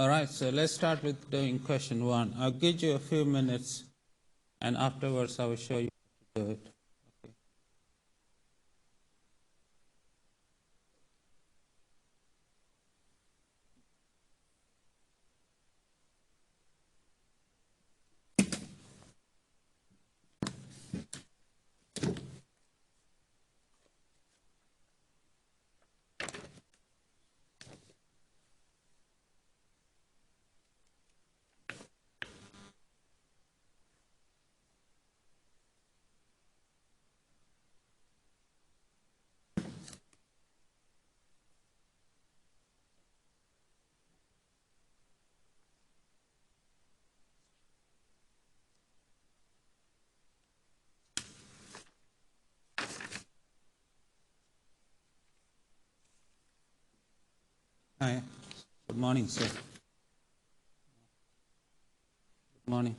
All right, so let's start with doing question one. I'll give you a few minutes, and afterwards I will show you how to do it. Okay. Hi. Good morning, sir. Good morning.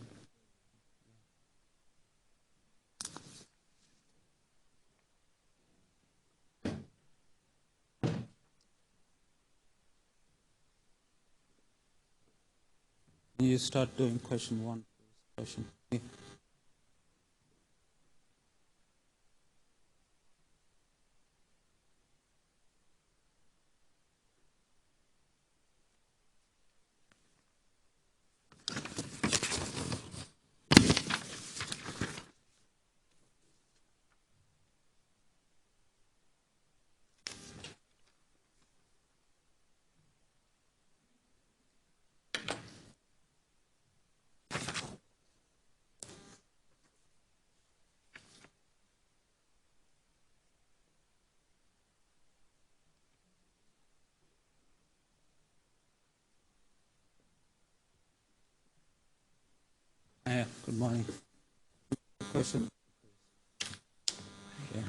Can you start doing question one, please? Question. Yeah. Hi, good morning. Question. Yeah.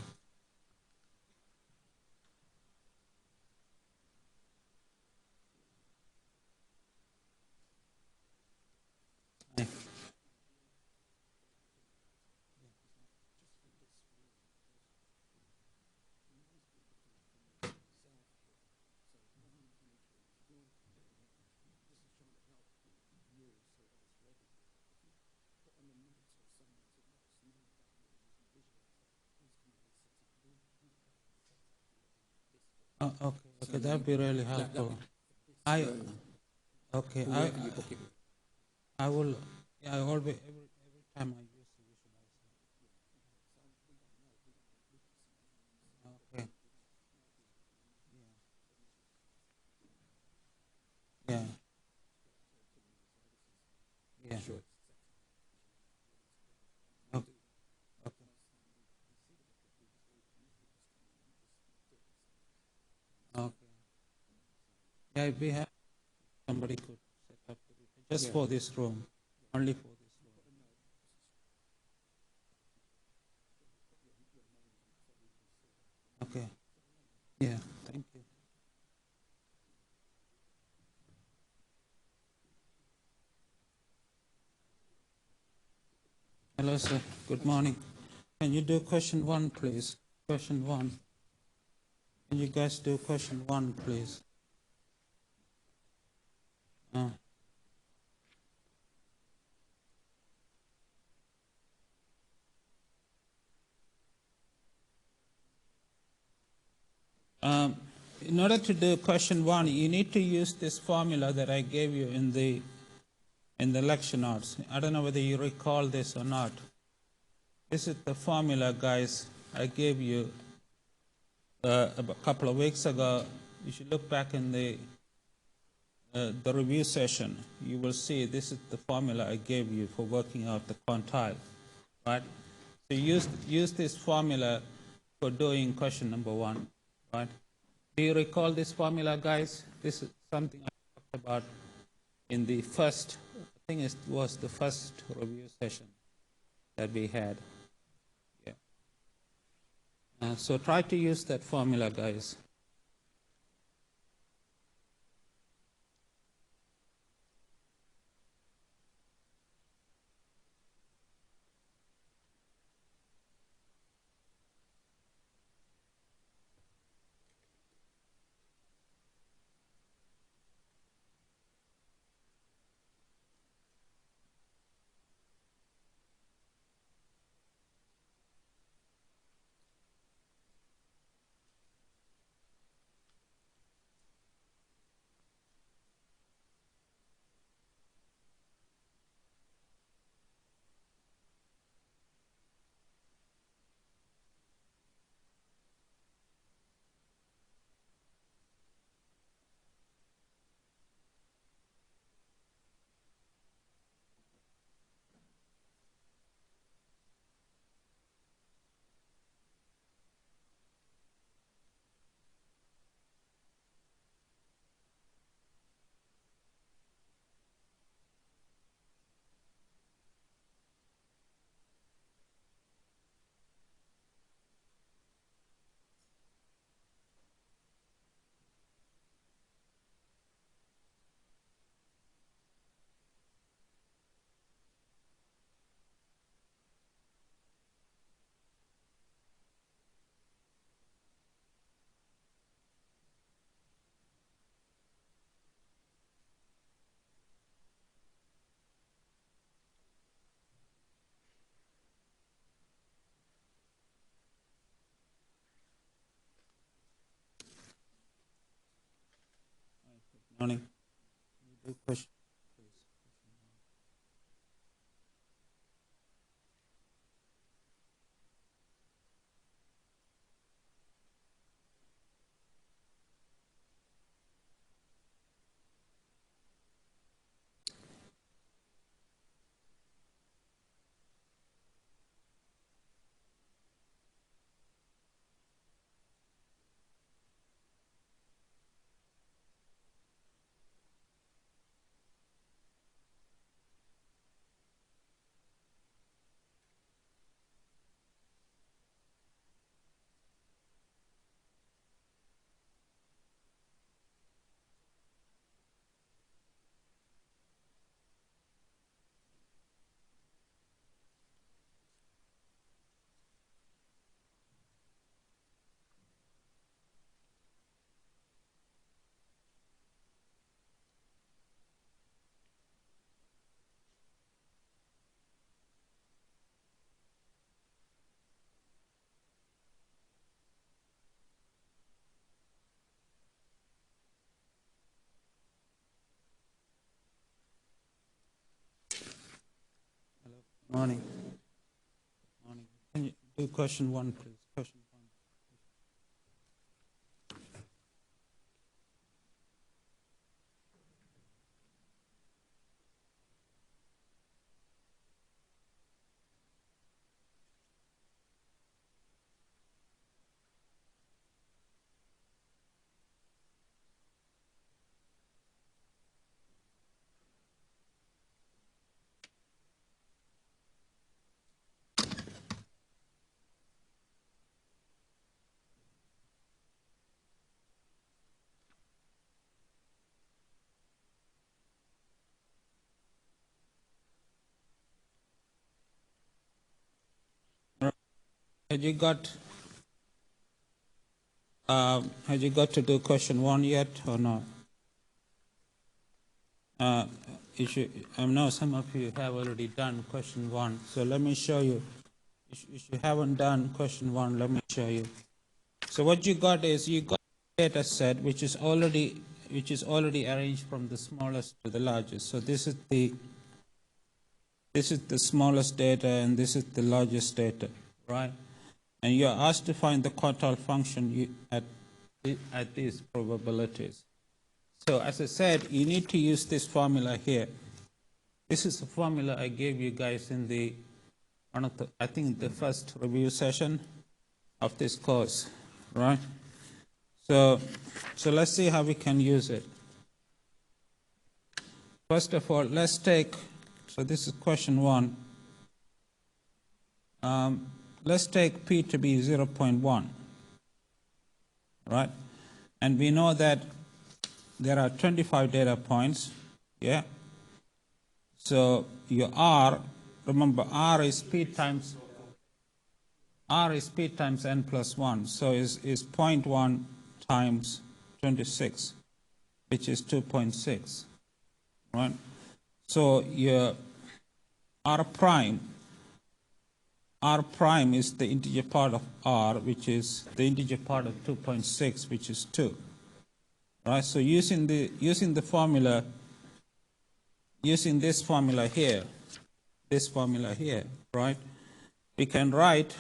Hi. Oh, okay, that'd be really helpful. I okay, I will. Yeah, I always every time I use the visualizer. Okay. Yeah. Yeah. Okay. Okay. Okay. Yeah, we have somebody could set up just for this room, only for this room. Okay. Yeah. Thank you. Hello, sir. Good morning. Can you do question one, please? Question one. Can you guys do question one, please? Uh, um, in order to do question one, you need to use this formula that I gave you in the lecture notes. I don't know whether you recall this or not. This is the formula, guys, I gave you a couple of weeks ago. You should look back in the review session. You will see this is the formula I gave you for working out the quantile, right? So use this formula for doing question number one, right? Do you recall this formula, guys? This is something I talked about in the first, I think it was the first review session that we had. Yeah. So try to use that formula, guys. Morning. Do question, please. Morning. Morning. Can you do question 1, please? Question 1. Had you got to do question 1 yet or not? I know some of you have already done question 1, so let me show you. If you haven't done question 1, let me show you. So what you got is you got a data set which is already arranged from the smallest to the largest. So this is the smallest data and this is the largest data, right? And you're asked to find the quartile function at these probabilities. So as I said, you need to use this formula here. This is the formula I gave you guys in I think the first review session of this course, right? So let's see how we can use it. First of all, let's take, so this is question 1. Let's take P to be 0.1, right? And we know that there are 25 data points, yeah? So your R, remember R is P times n plus 1, so is 0.1 times 26, which is 2.6, right? So your R prime is the integer part of R, which is the integer part of 2.6, which is 2. Right? So using the formula, using this formula here, right? We can write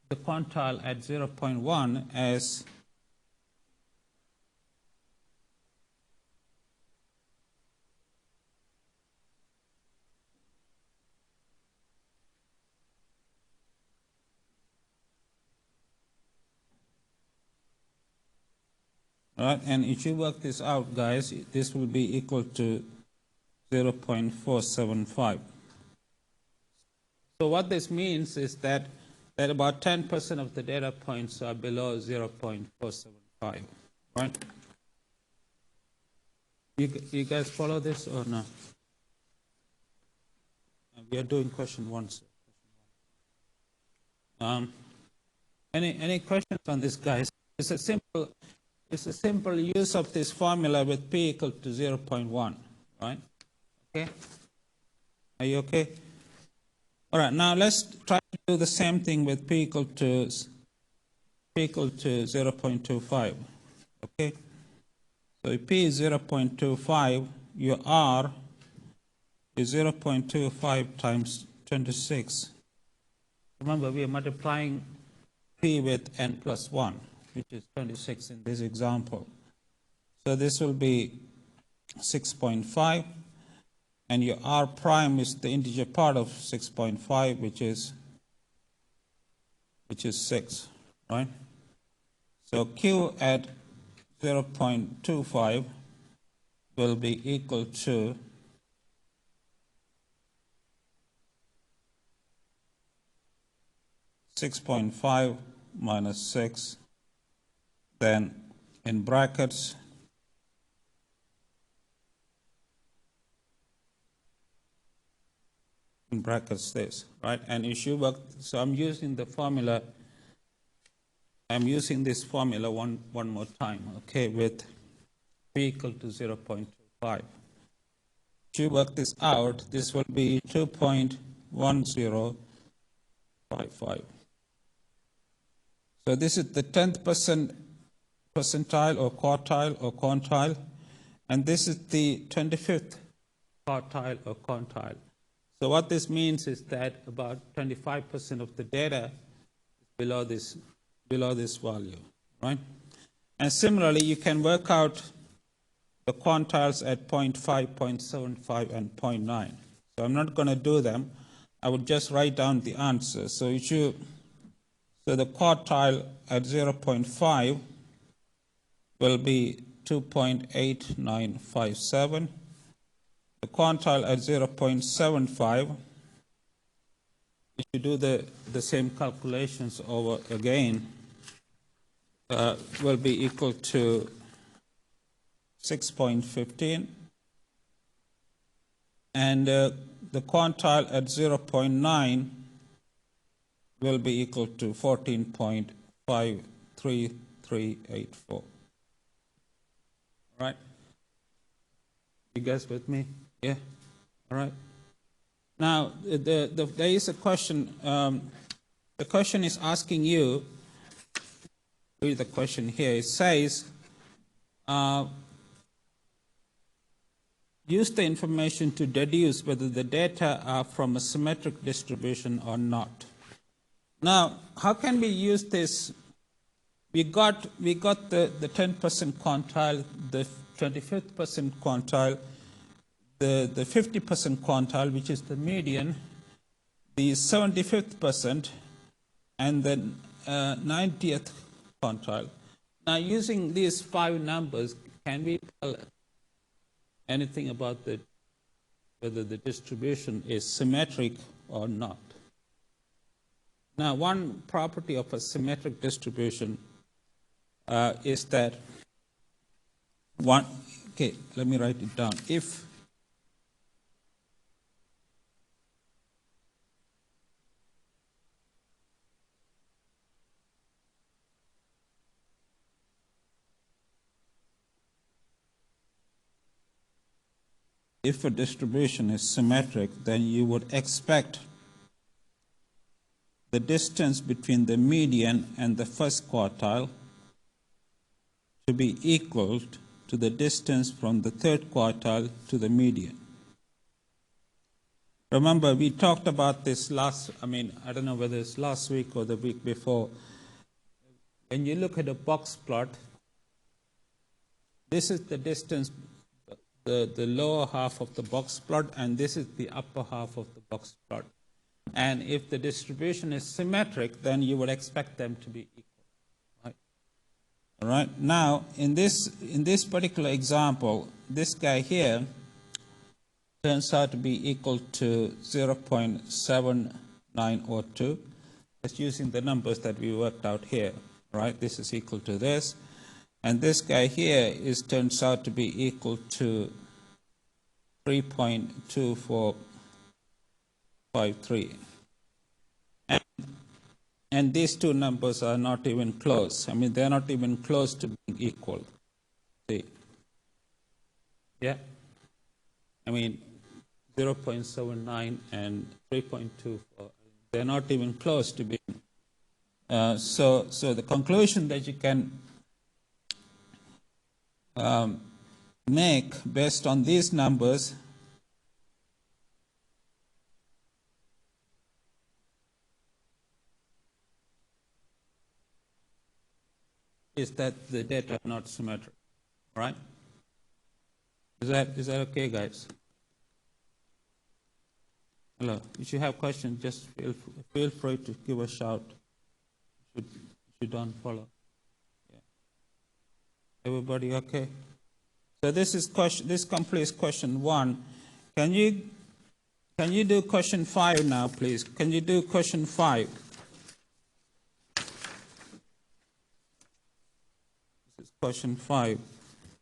the quantile at 0.1 as right, and if you work this out, guys, this will be equal to 0.475. So what this means is that about 10% of the data points are below 0.475, right? You guys follow this or not? We are doing question 1, sir. Any questions on this, guys? It's a simple use of this formula with P equal to 0.1, right? Okay? Are you okay? All right, now let's try to do the same thing with P equal to 0.25, okay? So if P is 0.25, your R is 0.25 times 26. Remember, we are multiplying P with n plus 1, which is 26 in this example. So this will be 6.5, and your R prime is the integer part of 6.5, which is 6, right? So Q at 0.25 will be equal to 6.5 minus 6, then in brackets this, right? And if you work, so I'm using the formula, I'm using this formula one more time, okay, with P equal to 0.25. If you work this out, this will be 2.1055. So this is the 10th percentile or quartile or quantile, and this is the 25th quartile or quantile. So what this means is that about 25% of the data is below this value, right? And similarly, you can work out the quantiles at 0.5, 0.75, and 0.9. So I'm not going to do them. I would just write down the answer. So the quartile at 0.5 will be 2.8957. The quantile at 0.75, if you do the same calculations over again, will be equal to 6.15. And the quantile at 0.9 will be equal to 14.53384. All right? You guys with me? Yeah? All right. Now, there is a question. The question is asking you, read the question here. It says, use the information to deduce whether the data are from a symmetric distribution or not. Now, how can we use this? We got the 10% quantile, the 25th percent quantile, the 50% quantile, which is the median, the 75th percent, and the 90th quantile. Now, using these 5 numbers, can we tell anything about whether the distribution is symmetric or not? Now, one property of a symmetric distribution is that okay, let me write it down. If a distribution is symmetric, then you would expect the distance between the median and the first quartile to be equal to the distance from the third quartile to the median. Remember, we talked about this I don't know whether it's last week or the week before. When you look at a box plot, this is the distance, the lower half of the box plot, and this is the upper half of the box plot. And if the distribution is symmetric, then you would expect them to be equal. Right? All right. Now, in this particular example, this guy here turns out to be equal to 0.7902. That's using the numbers that we worked out here. Right? This is equal to this. And this guy here turns out to be equal to 3.2453. And these two numbers are not even close. They're not even close to being equal. See? Yeah? 0.79 and 3.24. They're not even close to being. So the conclusion that you can make based on these numbers is that the data are not symmetric, right? Is that okay, guys? Hello. If you have questions, just feel free to give a shout. If you don't follow. Yeah. Everybody okay? So this completes question 1. Can you do question 5 now, please? Can you do question 5? This is question 5.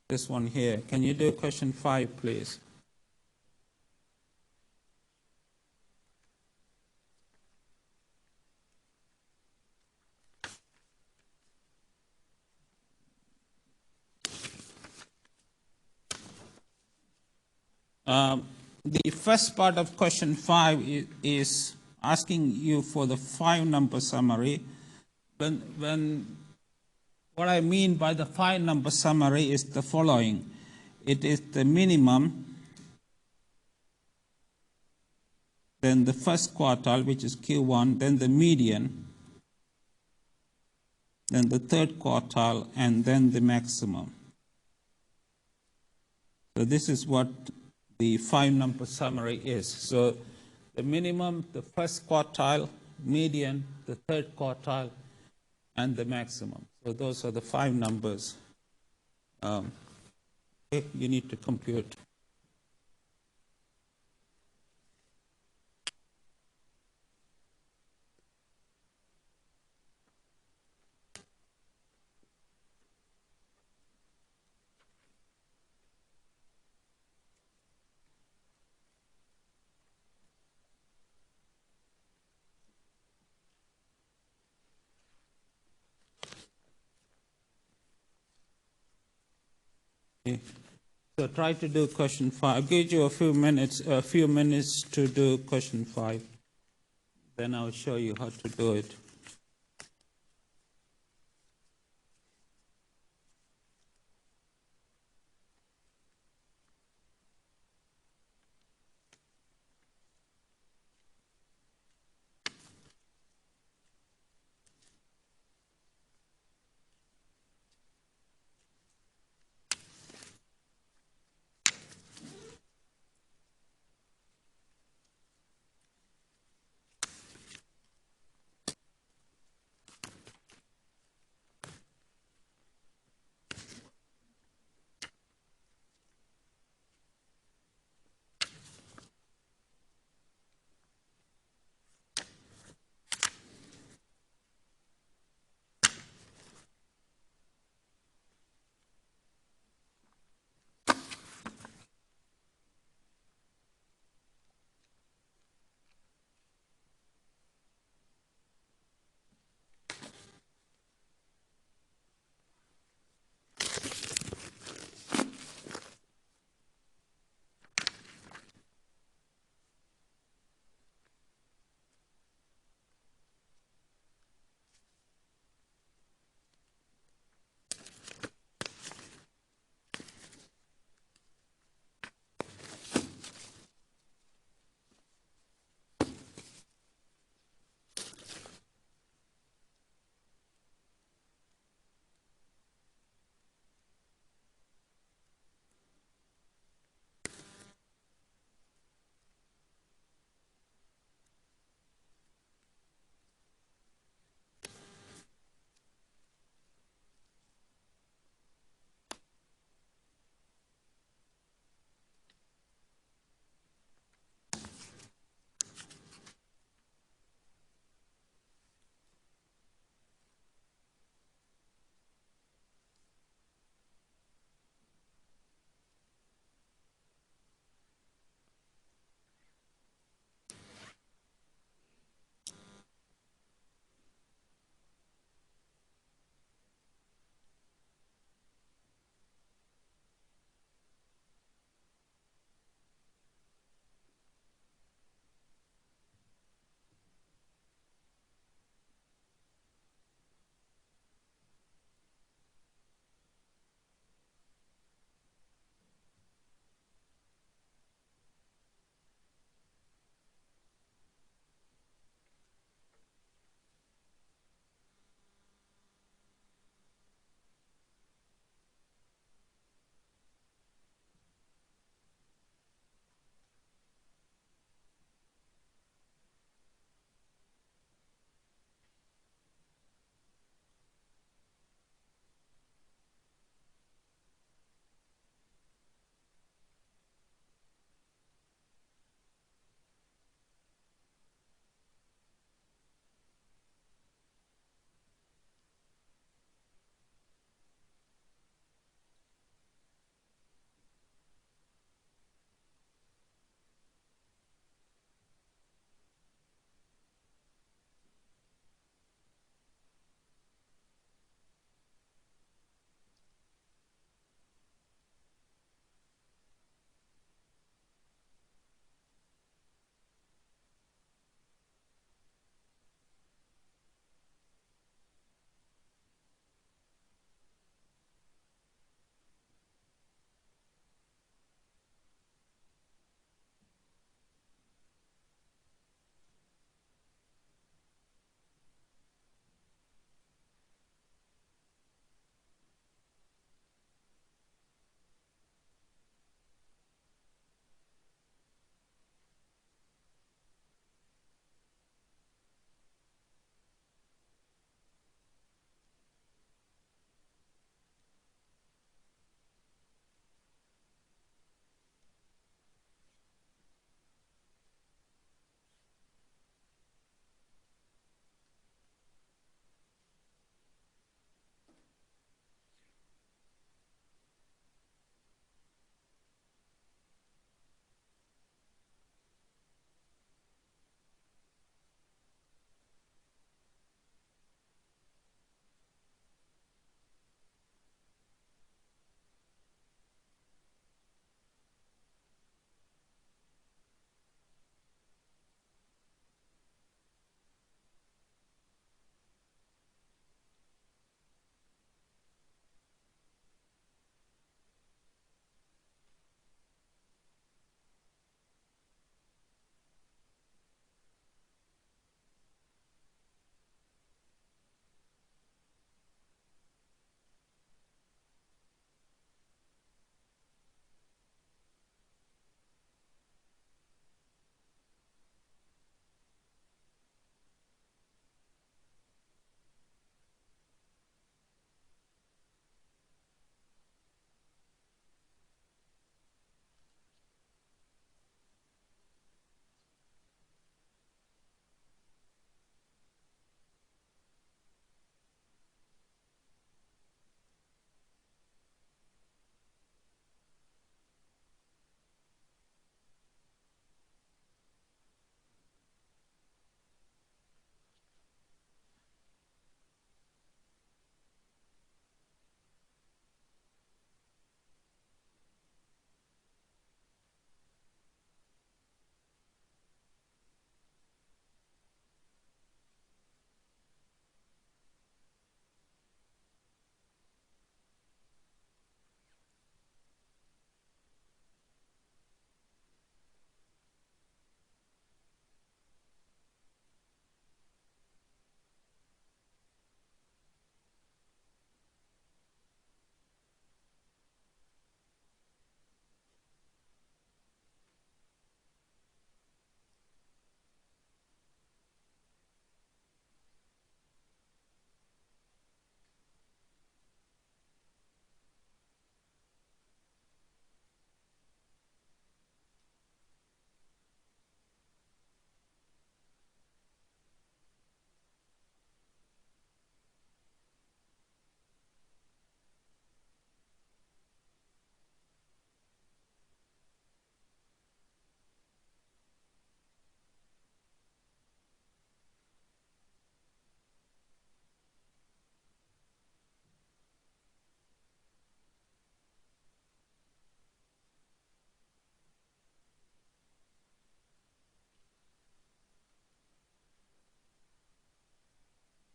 This one here. Can you do question 5, please? The first part of question 5 is asking you for the 5-number summary. What I mean by the 5-number summary is the following. It is the minimum, then the first quartile, which is Q1, then the median, then the third quartile, and then the maximum. So this is what the 5-number summary is. So the minimum, the first quartile, median, the third quartile, and the maximum. So those are the 5 numbers you need to compute. Okay. So try to do question 5. I'll give you a few minutes to do question 5. Then I'll show you how to do it.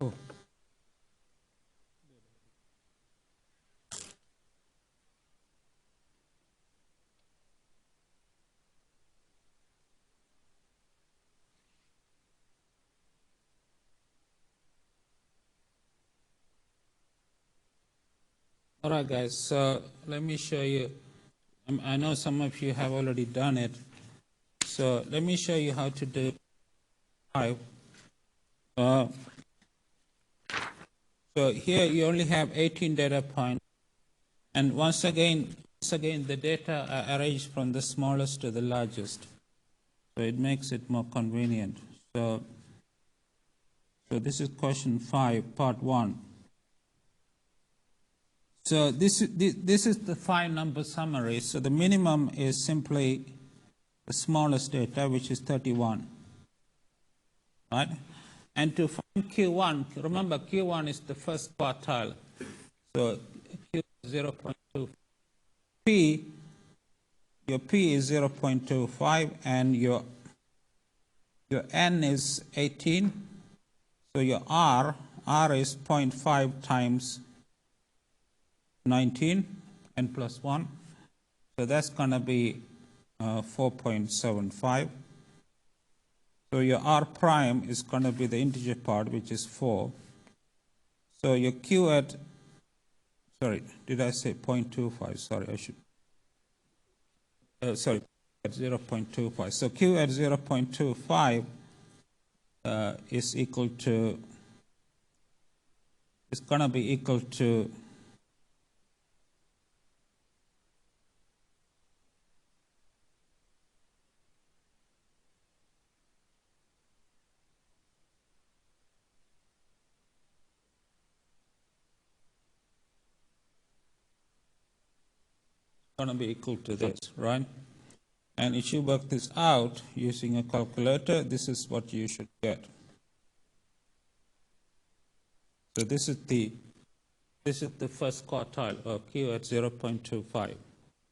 Oh. All right, guys, so let me show you. I know some of you have already done it. So let me show you how to do 5. So here you only have 18 data points. And once again, the data are arranged from the smallest to the largest. So it makes it more convenient. So this is question 5, part 1. So this is the 5-number summary. So the minimum is simply the smallest data, which is 31. Right? And to find Q1, remember Q1 is the first quartile. So Q is 0.2. P, your P is 0.25, and your N is 18. So your R is 0.5 times 19, N plus 1. So that's going to be 4.75. So your R prime is going to be the integer part, which is 4. So your Q at, sorry, did I say 0.25? Sorry, I should, sorry, at 0.25. So Q at 0.25 is equal to, it's going to be equal to this, right? And if you work this out using a calculator, this is what you should get. So this is the first quartile, or Q at 0.25.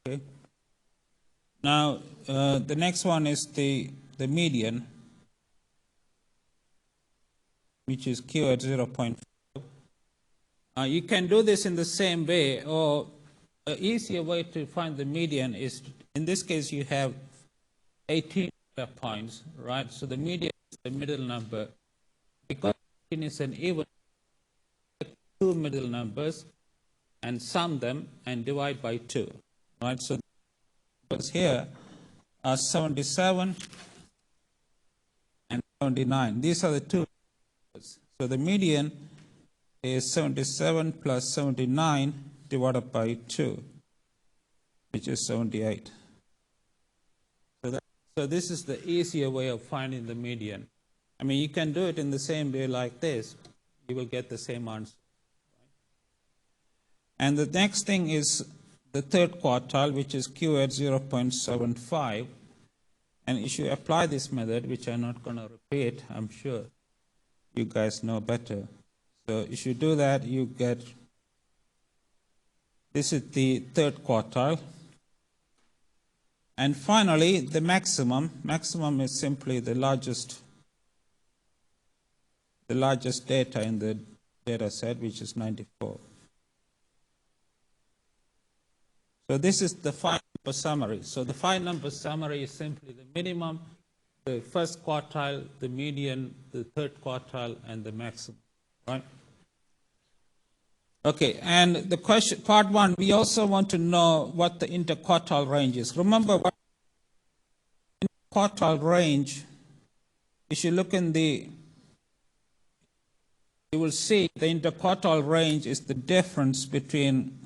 Okay. Now the next one is the median, which is Q at 0.5. You can do this in the same way, or an easier way to find the median is, in this case, you have 18 data points, right? So the median is the middle number. Because 18 is an even, two middle numbers and sum them and divide by 2, right? So numbers here are 77 and 79. These are the two numbers. So the median is 77 plus 79 divided by 2, which is 78. So this is the easier way of finding the median. I mean, you can do it in the same way like this. You will get the same answer. And the next thing is the third quartile, which is Q at 0.75. And if you apply this method, which I'm not going to repeat, I'm sure you guys know better. So if you do that, you get, this is the third quartile. And finally, the maximum. Maximum is simply the largest data in the data set, which is 94. So this is the 5-number summary. So the 5-number summary is simply the minimum, the first quartile, the median, the third quartile, and the maximum, right? Okay, and the question, part 1, we also want to know what the interquartile range is. Remember, what interquartile range, if you look in the, you will see the interquartile range is the difference between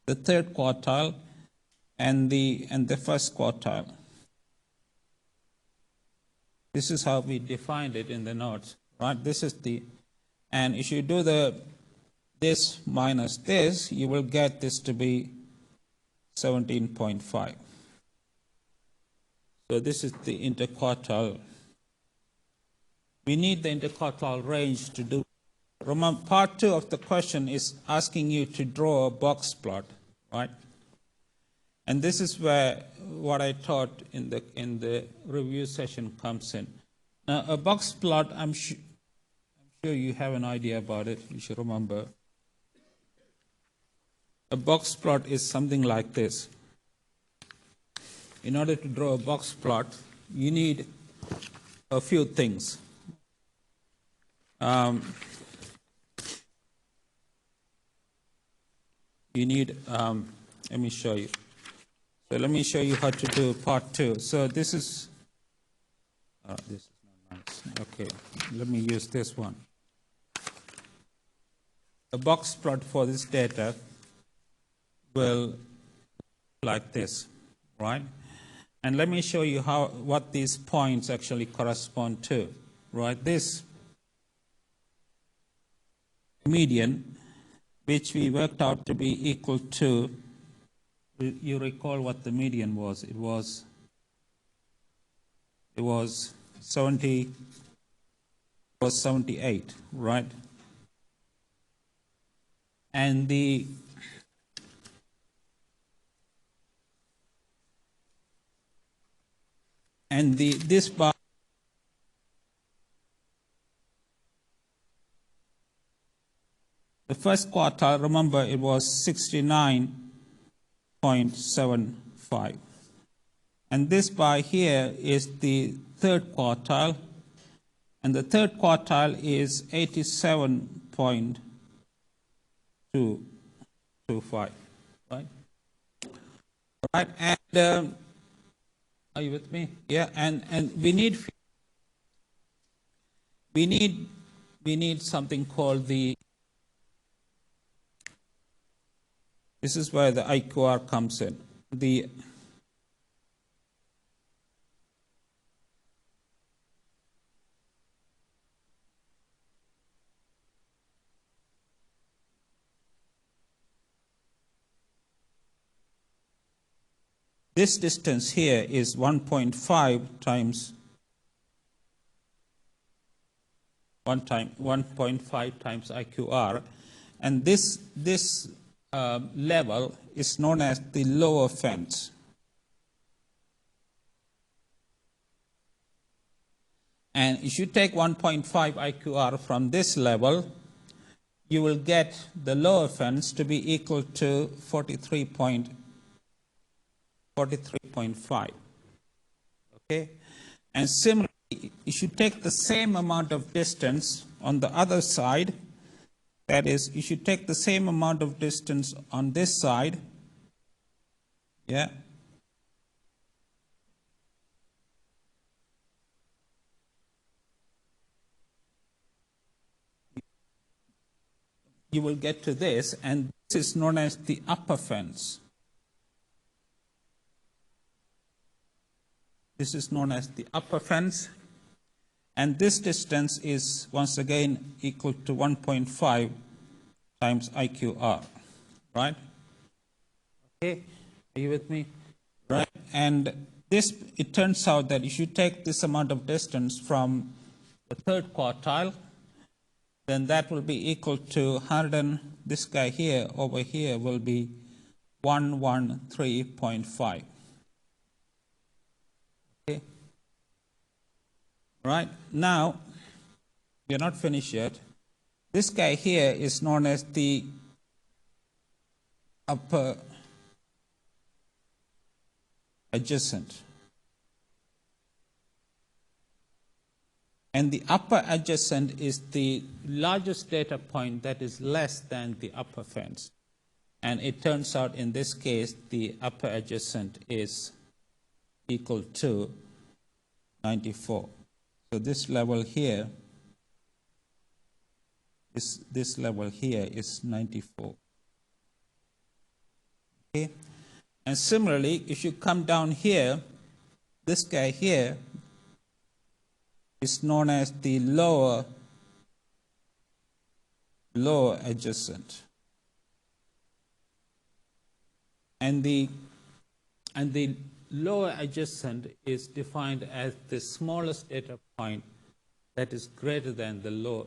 the third quartile and the first quartile. This is how we defined it in the notes, right? This is the, and if you do this minus this, you will get this to be 17.5. So this is the interquartile. We need the interquartile range to do. Remember, part 2 of the question is asking you to draw a box plot, right? And this is where what I taught in the review session comes in. Now, a box plot, I'm sure you have an idea about it. You should remember. A box plot is something like this. In order to draw a box plot, you need a few things. You need, let me show you. So let me show you how to do part 2. So this is not nice. Okay, let me use this one. A box plot for this data will look like this, right? And let me show you what these points actually correspond to, right? This median, which we worked out to be equal to, you recall what the median was? It was 78, right? And this bar, the first quartile, remember, it was 69.75. And this bar here is the third quartile, and the third quartile is 87.225, right? Right, and are you with me? Yeah, and we need something called this is where the IQR comes in. This distance here is 1.5 times 1.5 times IQR, and this level is known as the lower fence. And if you take 1.5 IQR from this level, you will get the lower fence to be equal to 43.5. Okay? And similarly, if you take the same amount of distance on the other side, that is, you should take the same amount of distance on this side, yeah, you will get to this, and this is known as the upper fence. This is known as the upper fence, and this distance is once again equal to 1.5 times IQR, right? Okay, are you with me? Right, and this, it turns out that if you take this amount of distance from the third quartile, then that will be equal to 100, this guy here, over here, will be 113.5. Okay. Right, now, we're not finished yet. This guy here is known as the upper adjacent. And the upper adjacent is the largest data point that is less than the upper fence. And it turns out in this case, the upper adjacent is equal to 94. So this level here, this level here is 94. Okay? And similarly, if you come down here, this guy here is known as the lower adjacent. And the lower adjacent is defined as the smallest data point that is greater than the lower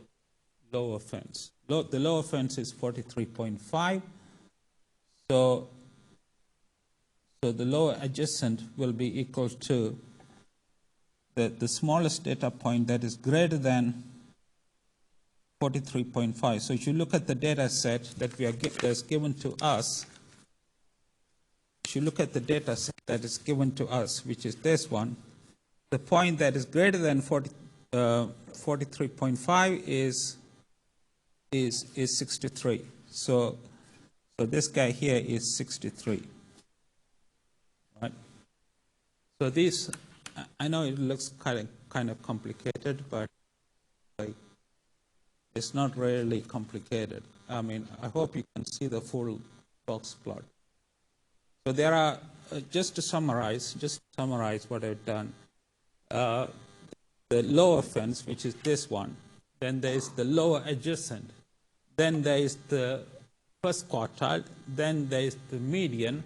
fence. The lower fence is 43.5. So the lower adjacent will be equal to the smallest data point that is greater than 43.5. So if you look at the data set that that's given to us, if you look at the data set that is given to us, which is this one, the point that is greater than 43.5 is 63. So this guy here is 63. Right? So these, I know it looks kind of complicated, but it's not really complicated. I mean, I hope you can see the full box plot. So there are, just to summarize what I've done. The lower fence, which is this one, then there is the lower adjacent, then there is the first quartile, then there is the median,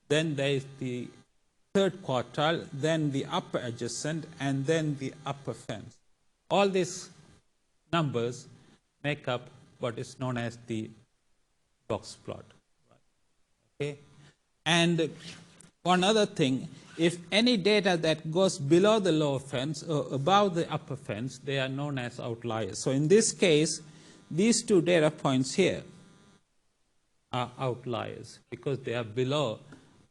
then there is the third quartile, then the upper adjacent, and then the upper fence. All these numbers make up what is known as the box plot. Okay? And one other thing, if any data that goes below the lower fence or above the upper fence, they are known as outliers. So in this case, these two data points here are outliers because they are below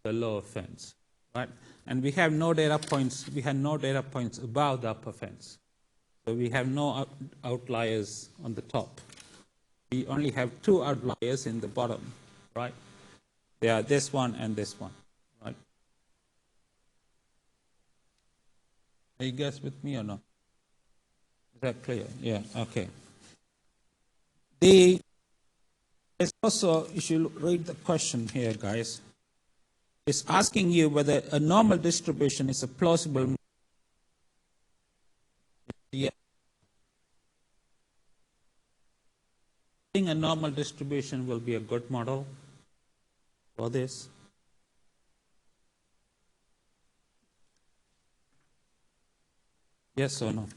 the lower fence, right? And we have no data points above the upper fence. So we have no outliers on the top. We only have two outliers in the bottom, right? They are this one and this one, right? Are you guys with me or not? Is that clear? Yeah, okay. It's also, you should read the question here, guys. It's asking you whether a normal distribution is a plausible. Yeah. I think a normal distribution will be a good model for this. Yes or no?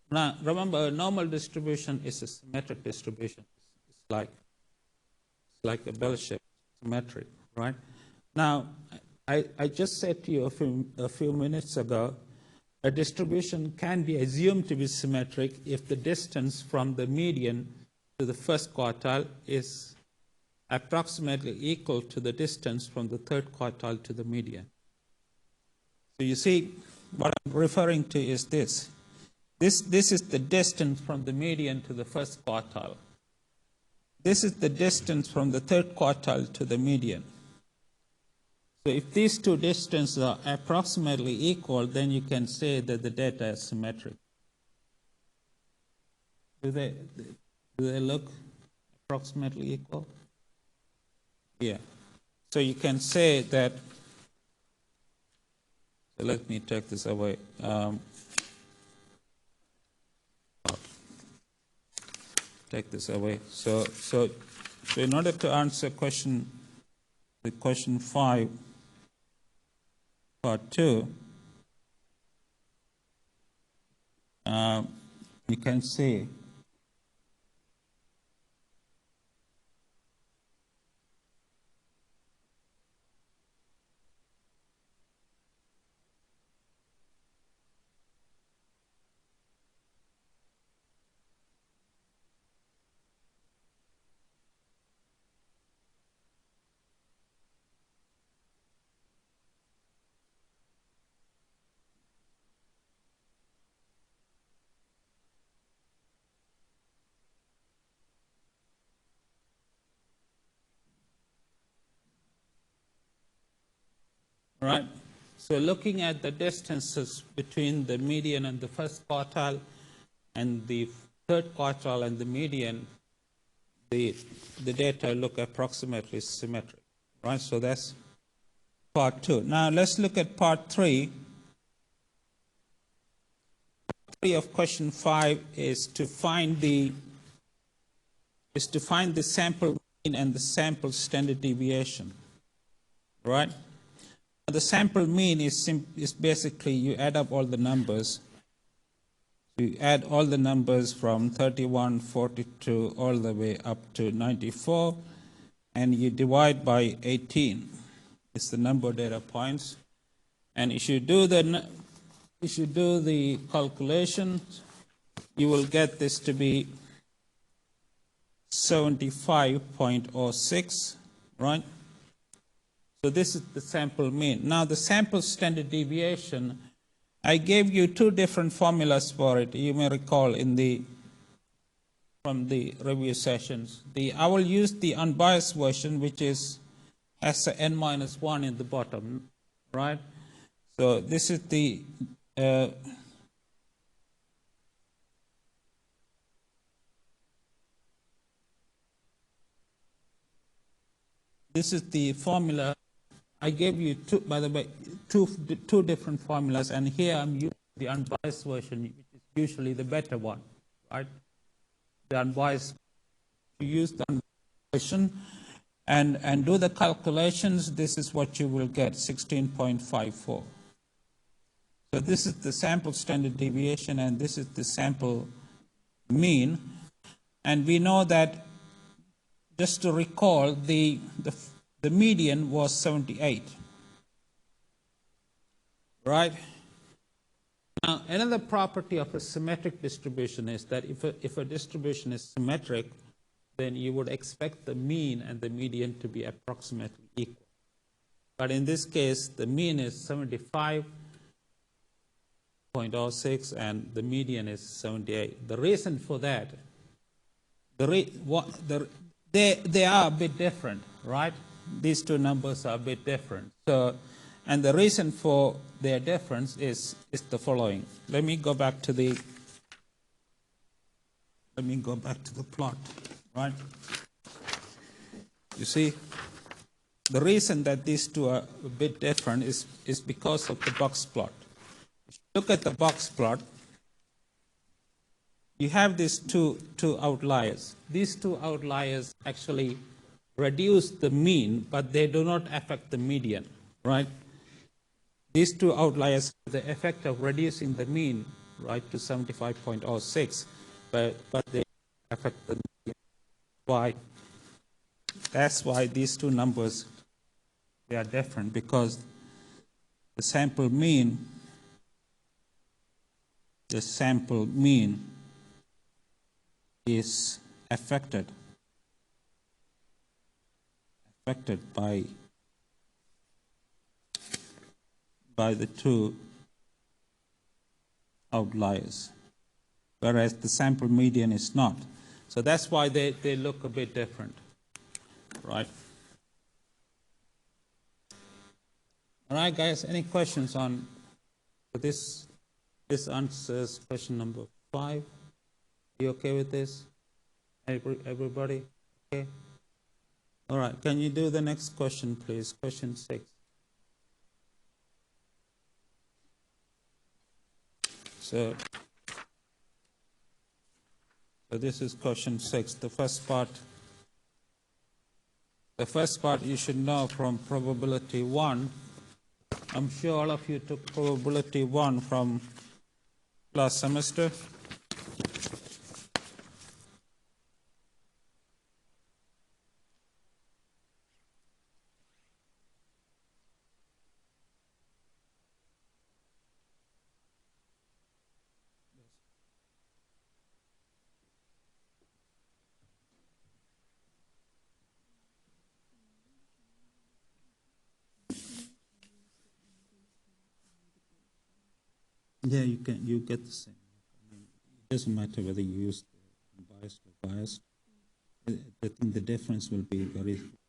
Now, remember, a normal distribution is a symmetric distribution. It's like a bell-shaped symmetric, right? Now, I just said to you a few minutes ago, a distribution can be assumed to be symmetric if the distance from the median to the first quartile is approximately equal to the distance from the third quartile to the median. So you see, what I'm referring to is this. This is the distance from the median to the first quartile. This is the distance from the third quartile to the median. So if these two distances are approximately equal, then you can say that the data is symmetric. Do they look approximately equal? Yeah. So you can say that, so let me take this away. Take this away. So in order to answer question 5, part 2, you can say right? So looking at the distances between the median and the first quartile and the third quartile and the median, the data look approximately symmetric, right? So that's part 2. Now let's look at part 3. Part 3 of question 5 is to find the sample mean and the sample standard deviation, right? The sample mean is basically you add up all the numbers. You add all the numbers from 31, 42, all the way up to 94, and you divide by 18. It's the number of data points. And if you do the if you do the calculation, you will get this to be 75.06, right? So this is the sample mean. Now the sample standard deviation, I gave you two different formulas for it. You may recall from the review sessions. I will use the unbiased version, which has a n-1 in the bottom, right? So this is the formula. I gave you two, by the way, two different formulas, and here I'm using the unbiased version, which is usually the better one, right? The unbiased, you use the unbiased version and do the calculations. This is what you will get, 16.54. So this is the sample standard deviation, and this is the sample mean. And we know that, just to recall, the median was 78. Right? Now, another property of a symmetric distribution is that if a distribution is symmetric, then you would expect the mean and the median to be approximately equal. But in this case, the mean is 75.06 and the median is 78. The reason for that, they are a bit different, right? These two numbers are a bit different. So, and the reason for their difference is the following. Let me go back to the plot, right? You see, the reason that these two are a bit different is because of the box plot. If you look at the box plot, you have these two outliers. These two outliers actually reduce the mean, but they do not affect the median, right? These two outliers have the effect of reducing the mean, right, to 75.06, but they affect the median. Why? That's why these two numbers, they are different, because the sample mean is affected by the two outliers, whereas the sample median is not. So that's why they look a bit different, right? All right, guys, any questions on this? This answers question number 5. You okay with this? Everybody? Okay? All right, can you do the next question, please? Question 6. So this is question 6. The first part you should know from probability 1. I'm sure all of you took probability 1 from last semester. Yeah, you get the same. I mean, it doesn't matter whether you use the unbiased or biased. I think the difference will be very different.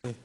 Okay.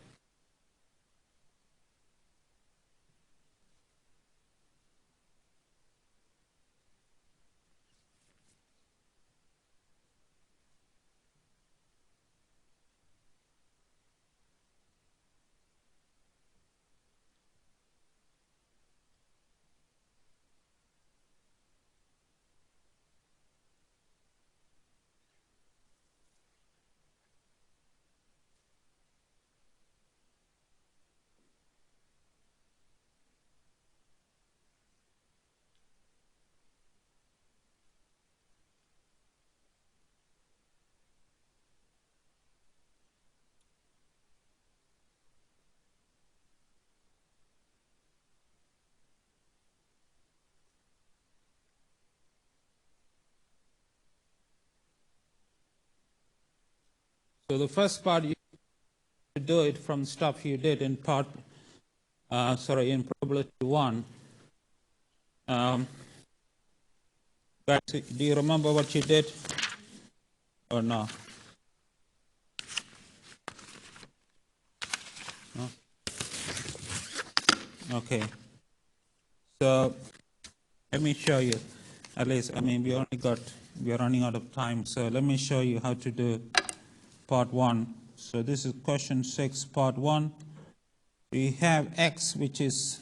So the first part, you to do it from stuff you did in in probability 1. Guys, do you remember what you did or no? No? Okay. So let me show you. At least, I mean, we are running out of time. So let me show you how to do part 1. So this is question 6, part 1. We have x, which is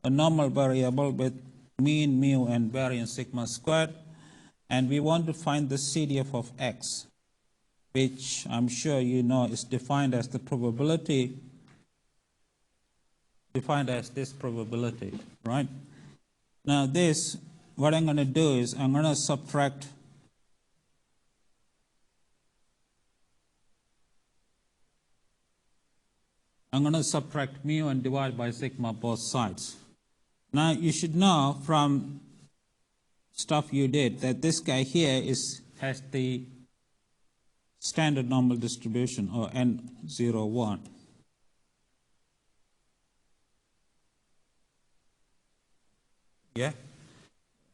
a normal variable with mean, mu, and variance sigma squared. And we want to find the CDF of x, which I'm sure you know is defined as the probability, defined as this probability, right? Now this, what I'm going to do is I'm going to subtract mu and divide by sigma both sides. Now you should know from stuff you did that this guy here has the standard normal distribution, or N01. Yeah?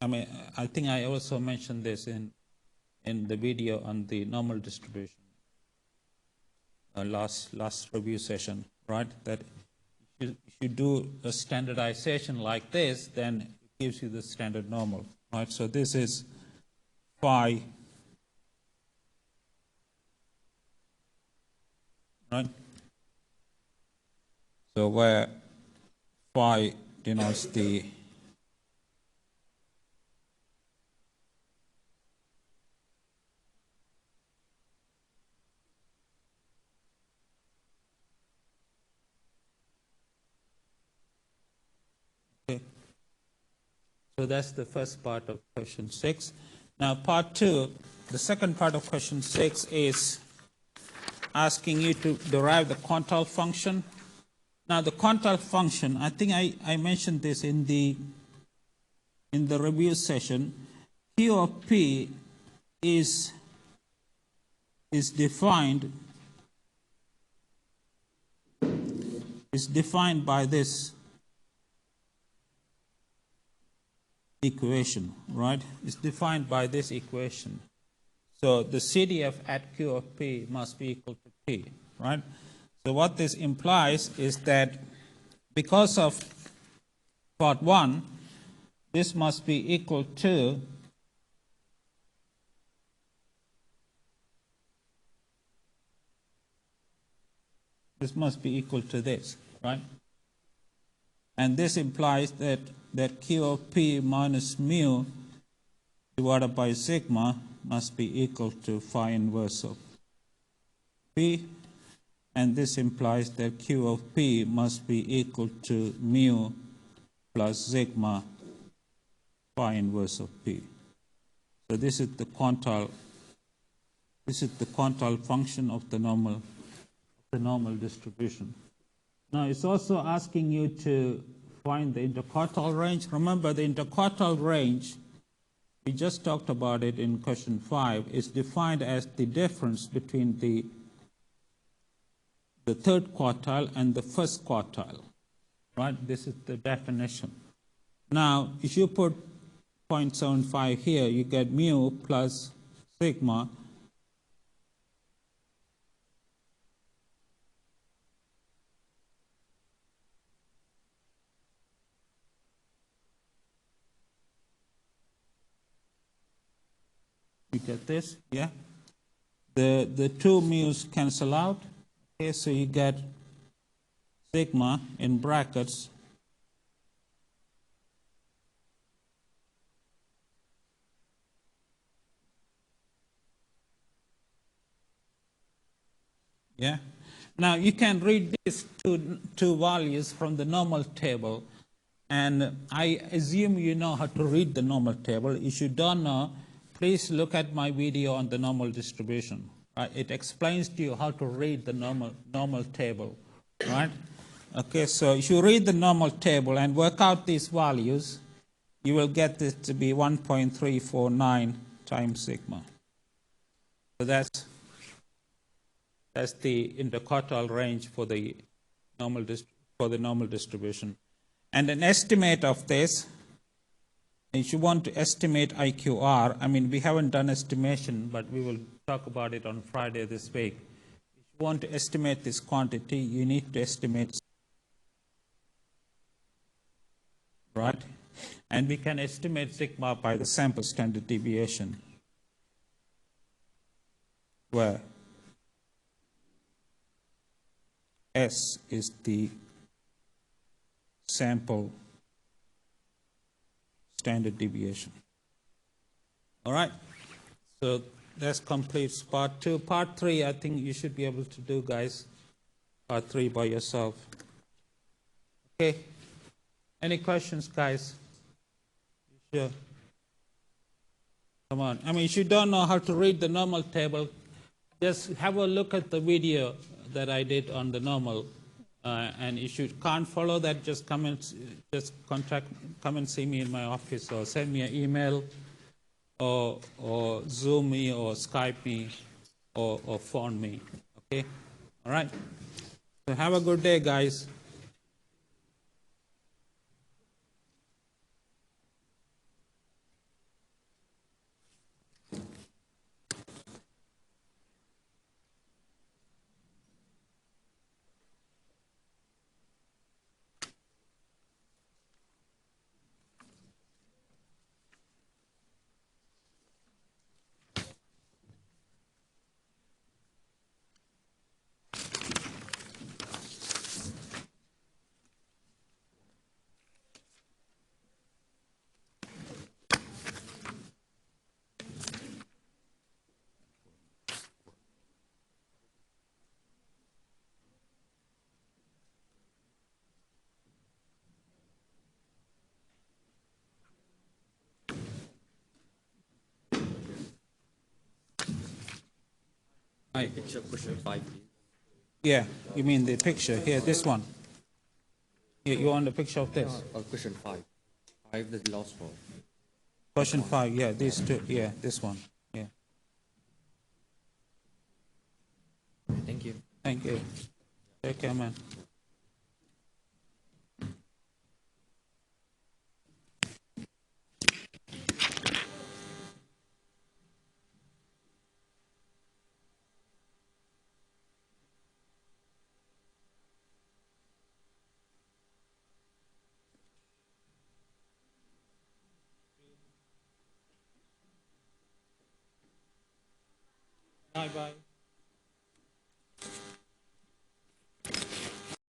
I mean, I think I also mentioned this in the video on the normal distribution, last review session, right? That if you do a standardization like this, then it gives you the standard normal, right? So this is phi, right? So where phi denotes the okay. So that's the first part of question 6. Now part 2, the second part of question 6 is asking you to derive the Quartile function. Now the Quartile function, I think I mentioned this in the review session. Q of P is defined by this equation, right? It's defined by this equation. So the CDF at Q of P must be equal to P, right? So what this implies is that because of part 1, this must be equal to this, right? And this implies that Q of P minus mu divided by sigma must be equal to phi inverse of P. And this implies that Q of P must be equal to mu plus sigma phi inverse of P. So this is the Quartile function of the normal distribution. Now it's also asking you to find the interquartile range. Remember, the interquartile range, we just talked about it in question 5, is defined as the difference between the third quartile and the first quartile, right? This is the definition. Now, if you put 0.75 here, you get mu plus sigma . You get this, yeah? The two mu's cancel out. Okay, so you get sigma in brackets yeah. Now you can read these two values from the normal table, and I assume you know how to read the normal table. If you don't know, please look at my video on the normal distribution. Right? It explains to you how to read the normal table, right? Okay, so if you read the normal table and work out these values, you will get this to be 1.349 times sigma. So that's That's the interquartile range for the normal distribution. And an estimate of this, if you want to estimate IQR, I mean, we haven't done estimation, but we will talk about it on Friday this week. If you want to estimate this quantity, you need to estimate, right? And we can estimate sigma by the sample standard deviation, where S is the sample standard deviation. All right, so that completes part 2. Part 3, I think you should be able to do, guys. Part 3 by yourself. Okay, any questions, guys? Sure. Come on. I mean, if you don't know how to read the normal table, just have a look at the video that I did on the normal. And if you can't follow that, just come and see me in my office, or send me an email, or Zoom me, or Skype me, or phone me. Okay? All right? So have a good day, guys. Picture question 5, please. Yeah, you mean the picture here, this one? You want a picture of this? Question 5. 5 is the last one. Question 5, yeah, these two, yeah, this one, yeah. Thank you. Thank you. Take care, man. Bye-bye.